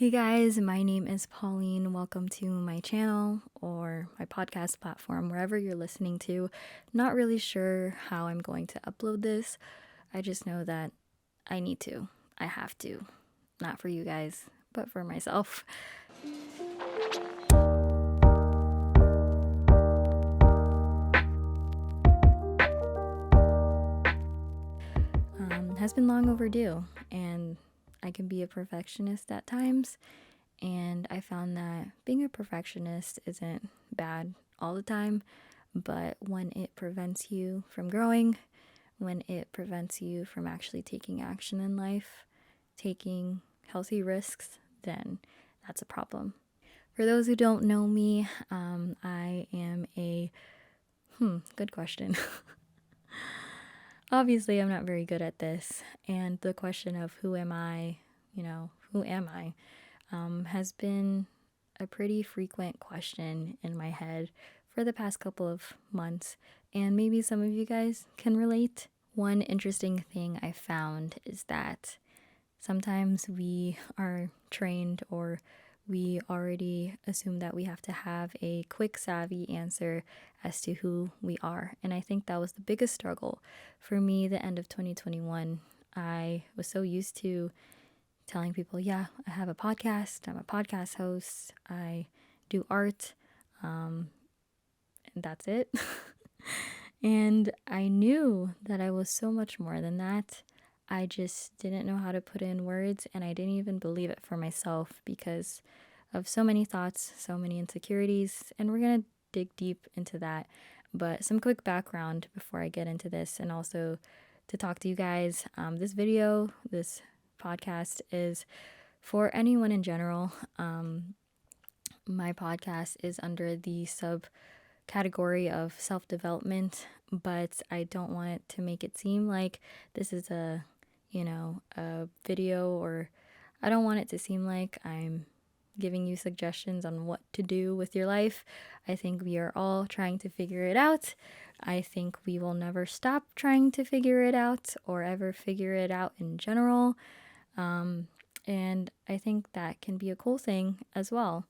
Hey guys, my name is Pauline. Welcome to my channel or my podcast platform, wherever you're listening to. Not really sure how I'm going to upload this. I just know that I need to. I have to. Not for you guys, but for myself. Has been long overdue, and I can be a perfectionist at times. And I found that being a perfectionist isn't bad all the time, but when it prevents you from growing, when it prevents you from actually taking action in life, taking healthy risks, then that's a problem. For those who don't know me, I am good question. Obviously, I'm not very good at this, and the question of who am I, has been a pretty frequent question in my head for the past couple of months, and maybe some of you guys can relate. One interesting thing I found is that sometimes we are trained or we already assume that we have to have a quick, savvy answer as to who we are. And I think that was the biggest struggle for me the end of 2021. I was so used to telling people, yeah, I have a podcast, I'm a podcast host, I do art, and that's it. And I knew that I was so much more than that. I just didn't know how to put in words, and I didn't even believe it for myself because of so many thoughts, so many insecurities, and we're going to dig deep into that. But some quick background before I get into this, and also to talk to you guys. This podcast is for anyone in general. My podcast is under the subcategory of self-development, but I don't want it to make it seem like this is a video, or I don't want it to seem like I'm giving you suggestions on what to do with your life. I think we are all trying to figure it out. I think we will never stop trying to figure it out or ever figure it out in general. And I think that can be a cool thing as well.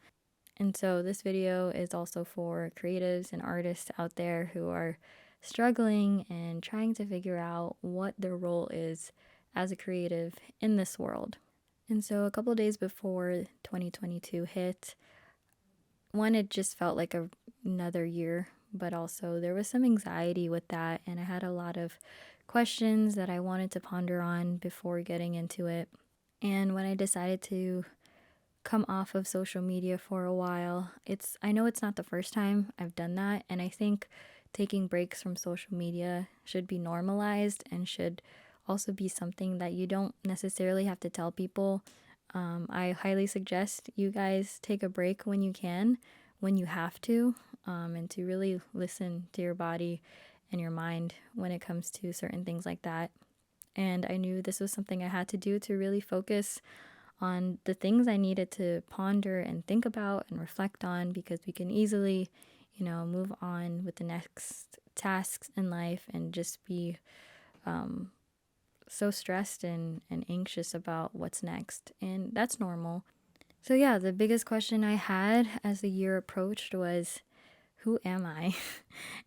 And so this video is also for creatives and artists out there who are struggling and trying to figure out what their role is as a creative in this world. And so a couple of days before 2022 hit, it just felt like another year, but also there was some anxiety with that, and I had a lot of questions that I wanted to ponder on before getting into it. And when I decided to come off of social media for a while, I know it's not the first time I've done that, and I think taking breaks from social media should be normalized and should also be something that you don't necessarily have to tell people. I highly suggest you guys take a break when you can, when you have to, and to really listen to your body and your mind when it comes to certain things like that. And I knew this was something I had to do to really focus on the things I needed to ponder and think about and reflect on, because we can easily, move on with the next tasks in life and just be so stressed and anxious about what's next. And that's normal. So yeah, the biggest question I had as the year approached was, who am I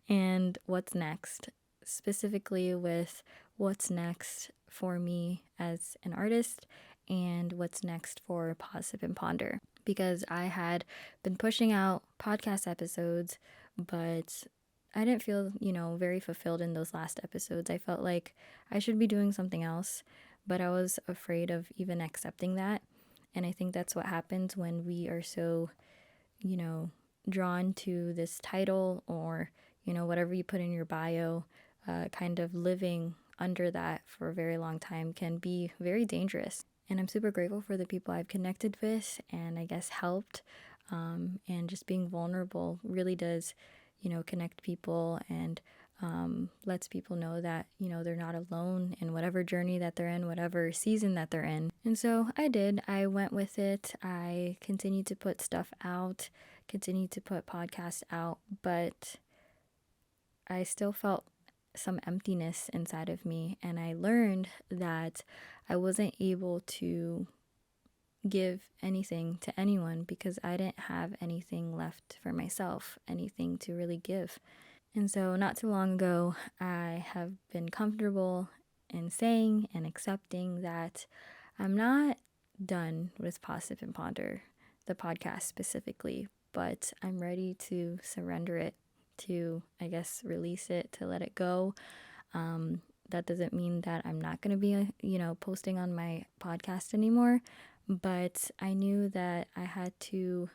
and what's next? Specifically with what's next for me as an artist and what's next for Pause, Sip, and Ponder. Because I had been pushing out podcast episodes, but I didn't feel, very fulfilled in those last episodes. I felt like I should be doing something else, but I was afraid of even accepting that. And I think that's what happens when we are so, drawn to this title or, whatever you put in your bio, kind of living under that for a very long time can be very dangerous. And I'm super grateful for the people I've connected with and I guess helped. And just being vulnerable really does, connect people and lets people know that, they're not alone in whatever journey that they're in, whatever season that they're in. And so I did. I went with it. I continued to put stuff out, continued to put podcasts out, but I still felt some emptiness inside of me. And I learned that I wasn't able to give anything to anyone because I didn't have anything left for myself, anything to really give. And so, not too long ago, I have been comfortable in saying and accepting that I'm not done with Positive and Ponder, the podcast specifically, but I'm ready to surrender it, to, I guess, release it, to let it go. That doesn't mean that I'm not going to be, posting on my podcast anymore, but I knew that I had to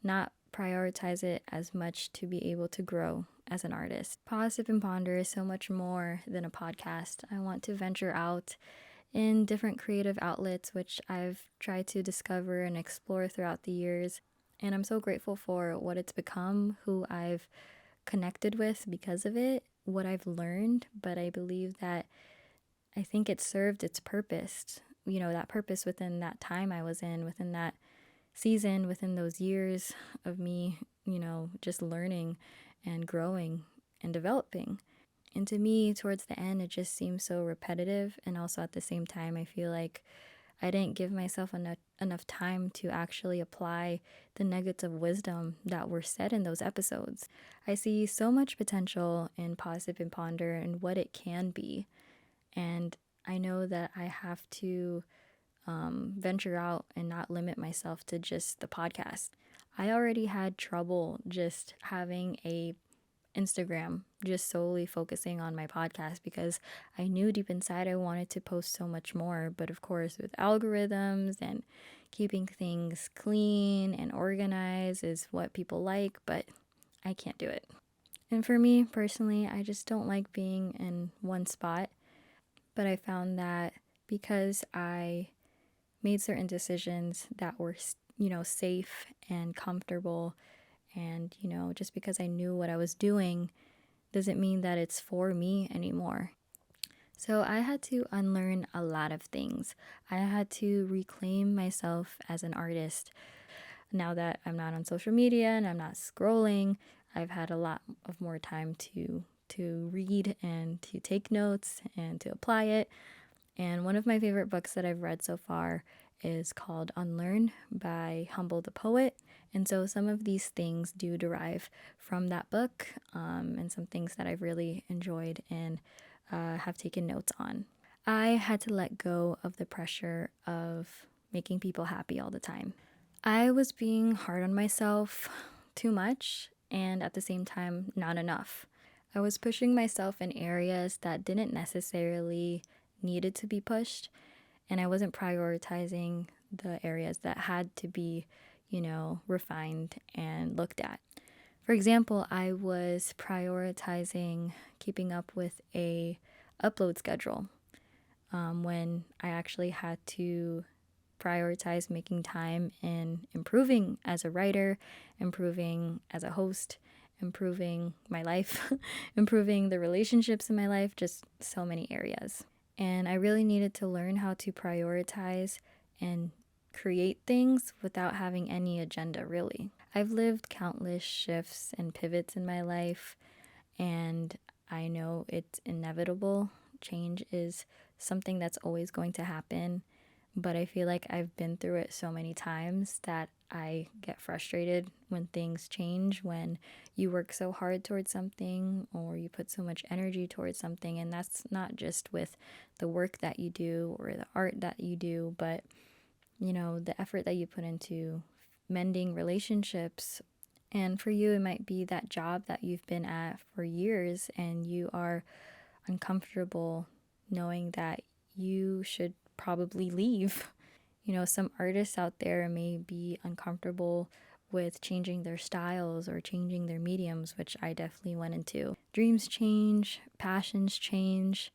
not prioritize it as much to be able to grow as an artist. Positive and Ponder is so much more than a podcast. I want to venture out in different creative outlets, which I've tried to discover and explore throughout the years. And I'm so grateful for what it's become, who I've connected with because of it, what I've learned. But I believe that I think it served its purpose, that purpose within that time I was in, within that season, within those years of me, just learning and growing and developing. And to me, towards the end, it just seems so repetitive. And also at the same time, I feel like I didn't give myself enough time to actually apply the nuggets of wisdom that were said in those episodes. I see so much potential in Positive and Ponder and what it can be. And I know that I have to venture out and not limit myself to just the podcast. I already had trouble just having a Instagram, just solely focusing on my podcast because I knew deep inside I wanted to post so much more. But of course, with algorithms and keeping things clean and organized is what people like, but I can't do it. And for me personally, I just don't like being in one spot. But I found that because I made certain decisions that were, safe and comfortable, and, just because I knew what I was doing doesn't mean that it's for me anymore. So I had to unlearn a lot of things. I had to reclaim myself as an artist. Now that I'm not on social media and I'm not scrolling, I've had a lot of more time to read and to take notes and to apply it. And one of my favorite books that I've read so far is called Unlearn by Humble the Poet. And so some of these things do derive from that book, and some things that I've really enjoyed and have taken notes on. I had to let go of the pressure of making people happy all the time. I was being hard on myself too much, and at the same time, not enough. I was pushing myself in areas that didn't necessarily needed to be pushed, and I wasn't prioritizing the areas that had to be, refined and looked at. For example, I was prioritizing keeping up with a upload schedule when I actually had to prioritize making time in improving as a writer, improving as a host, improving my life, improving the relationships in my life, just so many areas. And I really needed to learn how to prioritize and create things without having any agenda, really. I've lived countless shifts and pivots in my life, and I know it's inevitable. Change is something that's always going to happen, but I feel like I've been through it so many times that I get frustrated when things change, when you work so hard towards something or you put so much energy towards something. And that's not just with the work that you do or the art that you do, but, the effort that you put into mending relationships. And for you, it might be that job that you've been at for years and you are uncomfortable knowing that you should probably leave. Some artists out there may be uncomfortable with changing their styles or changing their mediums, which I definitely went into. Dreams change, passions change,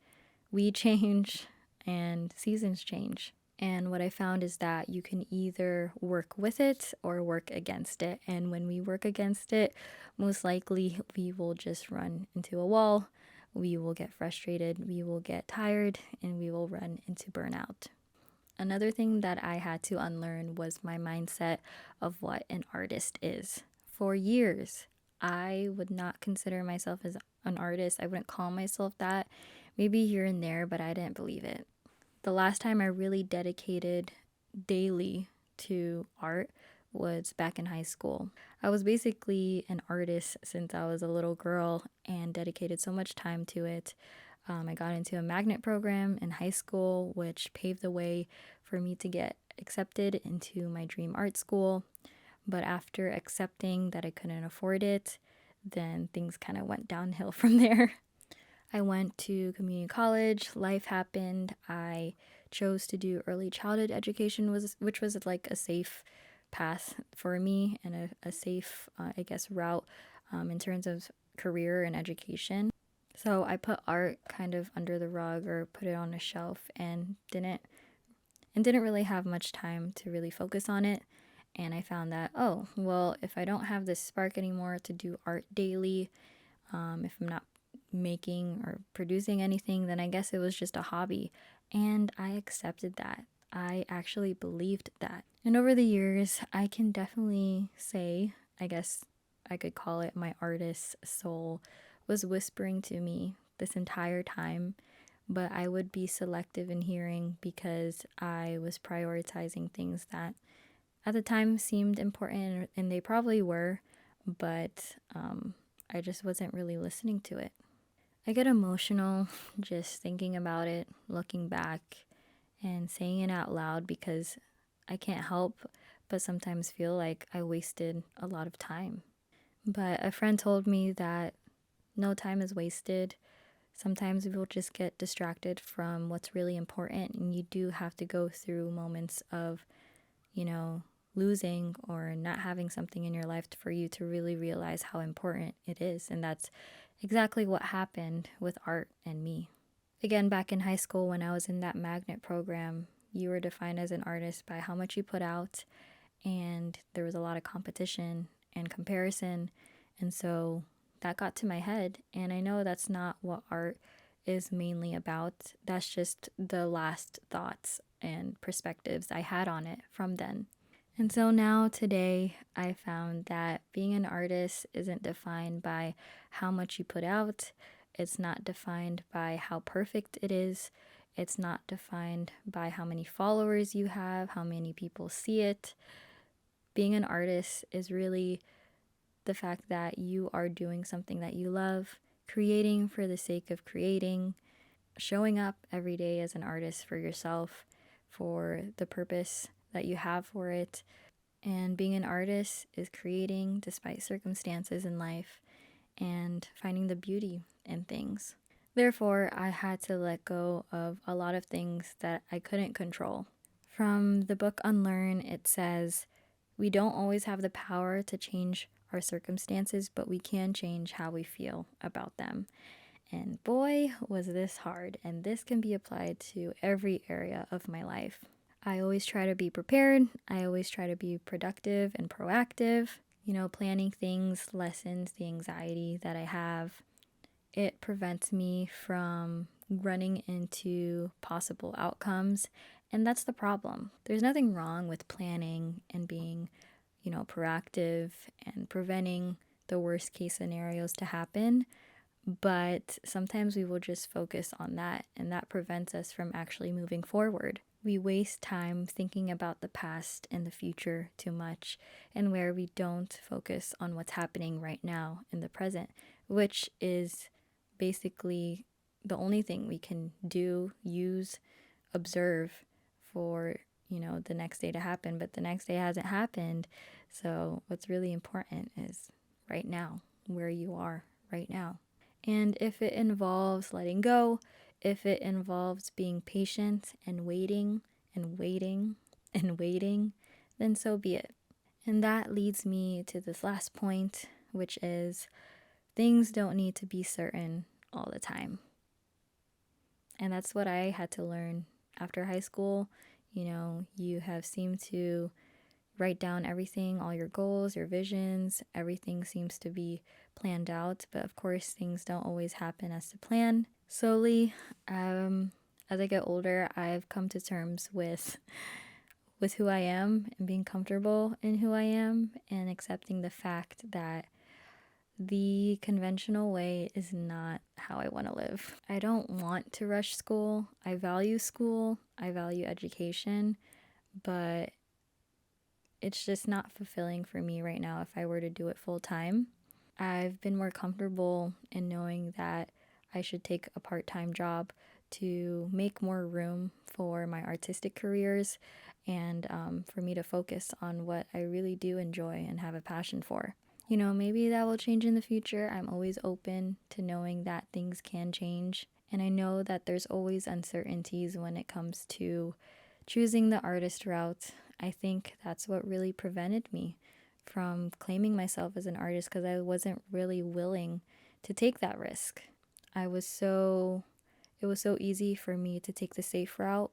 we change, and seasons change. And what I found is that you can either work with it or work against it. And when we work against it, most likely we will just run into a wall. We will get frustrated, we will get tired, and we will run into burnout. Another thing that I had to unlearn was my mindset of what an artist is. For years, I would not consider myself as an artist. I wouldn't call myself that. Maybe here and there, but I didn't believe it. The last time I really dedicated daily to art was back in high school. I was basically an artist since I was a little girl and dedicated so much time to it. I got into a magnet program in high school, which paved the way for me to get accepted into my dream art school. But after accepting that I couldn't afford it, then things kind of went downhill from there. I went to community college, life happened. I chose to do early childhood education, which was like a safe path for me and a safe, route in terms of career and education. So I put art kind of under the rug or put it on a shelf and didn't really have much time to really focus on it. And I found that, oh, well, if I don't have this spark anymore to do art daily, if I'm not making or producing anything, then I guess it was just a hobby. And I accepted that. I actually believed that. And over the years, I can definitely say, I guess I could call it my artist's soul was whispering to me this entire time, but I would be selective in hearing because I was prioritizing things that at the time seemed important, and they probably were, but I just wasn't really listening to it. I get emotional just thinking about it, looking back, and saying it out loud because I can't help but sometimes feel like I wasted a lot of time. But a friend told me that no time is wasted. Sometimes we'll just get distracted from what's really important, and you do have to go through moments of, losing or not having something in your life for you to really realize how important it is. And that's exactly what happened with art and me. Again, back in high school when I was in that magnet program, you were defined as an artist by how much you put out, and there was a lot of competition and comparison. And so that got to my head, and I know that's not what art is mainly about. That's just the last thoughts and perspectives I had on it from then. And so now today I found that being an artist isn't defined by how much you put out. It's not defined by how perfect it is. It's not defined by how many followers you have, how many people see it. Being an artist is really the fact that you are doing something that you love, creating for the sake of creating, showing up every day as an artist for yourself, for the purpose that you have for it. And being an artist is creating despite circumstances in life and finding the beauty in things. Therefore, I had to let go of a lot of things that I couldn't control. From the book Unlearn, it says, "We don't always have the power to change our circumstances, but we can change how we feel about them." And boy, was this hard, and this can be applied to every area of my life. I always try to be prepared. I always try to be productive and proactive. Planning things lessens the anxiety that I have. It prevents me from running into possible outcomes, and that's the problem. There's nothing wrong with planning and being, proactive and preventing the worst case scenarios to happen. But sometimes we will just focus on that, and that prevents us from actually moving forward. We waste time thinking about the past and the future too much, and where we don't focus on what's happening right now in the present, which is basically the only thing we can do, use, observe for, the next day to happen. But the next day hasn't happened. So what's really important is right now, where you are right now. And if it involves letting go, if it involves being patient and waiting and waiting and waiting, then so be it. And that leads me to this last point, which is things don't need to be certain all the time. And that's what I had to learn after high school. You have seemed to write down everything, all your goals, your visions, everything seems to be planned out. But of course, things don't always happen as to plan. Slowly, as I get older, I've come to terms with who I am and being comfortable in who I am and accepting the fact that the conventional way is not how I want to live. I don't want to rush school. I value school. I value education. But it's just not fulfilling for me right now if I were to do it full time. I've been more comfortable in knowing that I should take a part time job to make more room for my artistic careers and for me to focus on what I really do enjoy and have a passion for. You know, maybe that will change in the future. I'm always open to knowing that things can change. And I know that there's always uncertainties when it comes to choosing the artist route. I think that's what really prevented me from claiming myself as an artist because I wasn't really willing to take that risk. It was so easy for me to take the safe route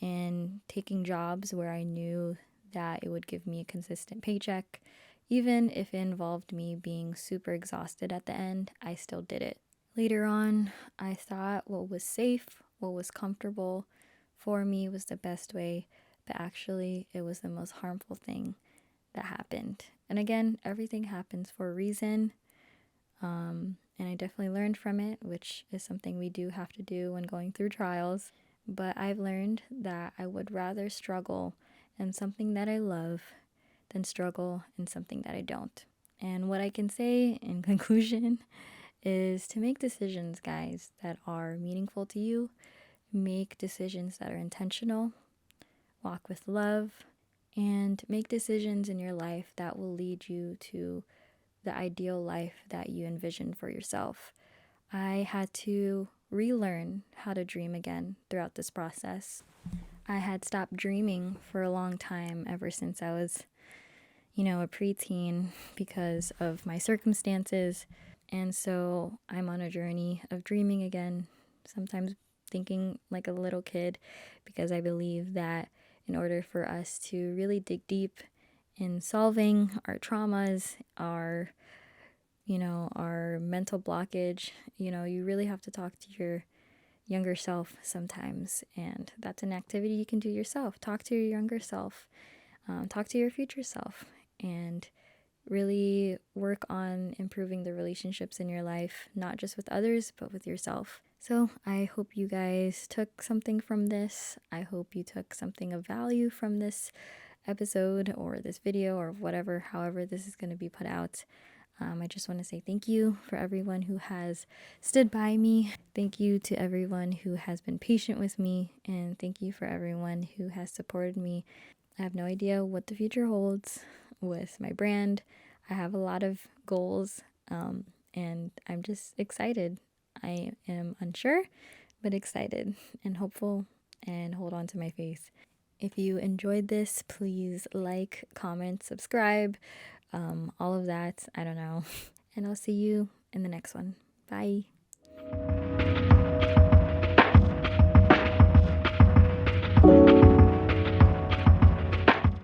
and taking jobs where I knew that it would give me a consistent paycheck. Even if it involved me being super exhausted at the end, I still did it. Later on, I thought what was safe, what was comfortable for me was the best way, but actually, it was the most harmful thing that happened. And again, everything happens for a reason. And I definitely learned from it, which is something we do have to do when going through trials. But I've learned that I would rather struggle in something that I love than struggle in something that I don't. And what I can say in conclusion is to make decisions, guys, that are meaningful to you. Make decisions that are intentional. Walk with love. And make decisions in your life that will lead you to the ideal life that you envision for yourself. I had to relearn how to dream again throughout this process. I had stopped dreaming for a long time ever since I was, a preteen because of my circumstances. And so I'm on a journey of dreaming again, sometimes thinking like a little kid, because I believe that in order for us to really dig deep in solving our traumas, our mental blockage, you really have to talk to your younger self sometimes. And that's an activity you can do yourself. Talk to your younger self, talk to your future self, and really work on improving the relationships in your life, not just with others, but with yourself. So I hope you guys took something from this. I hope you took something of value from this episode or this video or whatever, however this is going to be put out. I just want to say thank you for everyone who has stood by me. Thank you to everyone who has been patient with me. And thank you for everyone who has supported me. I have no idea what the future holds with my brand. I have a lot of goals, and I'm just excited. I am unsure, but excited and hopeful, and hold on to my faith. If you enjoyed this, please like, comment, subscribe, all of that. I don't know. And I'll see you in the next one. Bye.